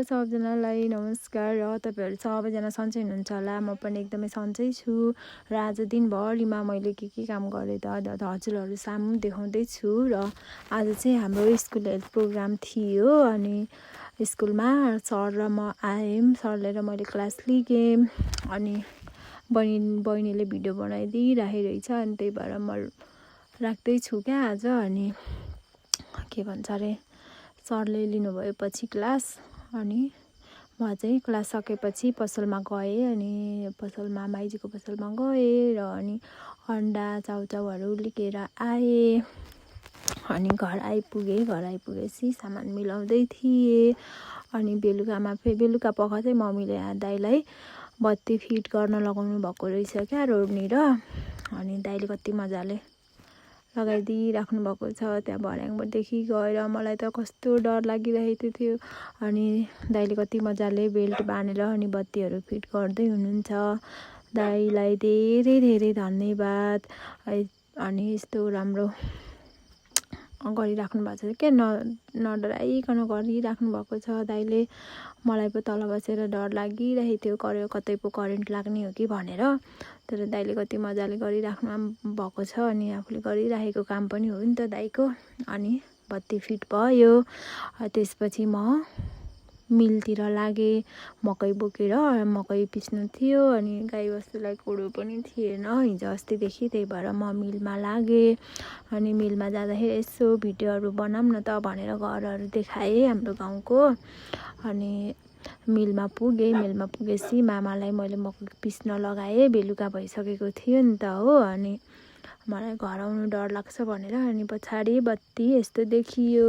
सबजनालाई नमस्कार र तपाईहरु सबैजना सन्चै हुनुहुन्छ होला। म पनि एकदमै सन्चै छु र आज दिनभरिमा मैले के काम गरेँ त हजुरहरु सामु देखाउँदै छु। र आज चाहिँ हाम्रो स्कुल हेल्थ प्रोग्राम थियो अनि स्कुलमा सर र म आएँ। सरले र मैले क्लास लिएँ अनि बहिनीले भिडियो बनाइदिइराखेको रहेछ अनि त्यही भएर म राख्दै छु क्या आज। अनि के भन्छ अरे सरले लिनुभयो पछि क्लास अनि म चाहिँ क्लास सकेपछि पसलमा गएँ अनि पसलमा माइजीको पसलमा गएँ र अनि अन्डा चाउचाउहरू लिएर आएँ अनि घर आइपुगेपछि सामान मिलाउँदै थिएँ। अनि बेलुका पख चाहिँ मम्मीले दाइलाई बत्ती फिट गर्न लगाउनु भएको रहेछ क्या रोड्नेर। अनि दाइले कति मजाले लगाइदिइराख्नु भएको छ। त्यहाँ भर्याङदेखि गएर मलाई त कस्तो डर लागिरहेको थियो। अनि दाइले कति मजाले बेल्ट बाँधेर अनि बत्तीहरू फिट गर्दै हुनुहुन्छ। दाइलाई धेरै धेरै धन्यवाद। अनि यस्तो राम्रो गरिराख्नु भएको छ क्या, नडराइकन गरिराख्नु भएको छ दाइले। मलाई पो तल बसेर डर लागिरहेको थियो कतै पो करेन्ट लाग्ने हो कि भनेर, तर दाइले कति मजाले गरिराख्नु भएको छ। अनि आफूले गरिराखेको काम पनि हो नि त दाइको। अनि बत्ती फिट भयो। त्यसपछि म मिलतिर लागेँ मकै बोकेर। मकै पिस्नु थियो अनि गाईबस्तुलाई कोडो पनि थिएन हिजो अस्तिदेखि, त्यही भएर म मिलमा लागेँ। अनि मिलमा जाँदाखेरि यसो भिडियोहरू बनाऊँ न त भनेर घरहरू देखाएँ हाम्रो गाउँको। अनि मिलमा पुगेपछि मामालाई मैले मकै पिस्न लगाएँ। बेलुका भइसकेको थियो नि त हो। अनि मलाई घर आउनु डर लाग्छ भनेर अनि पछाडि बत्ती यस्तो देखियो।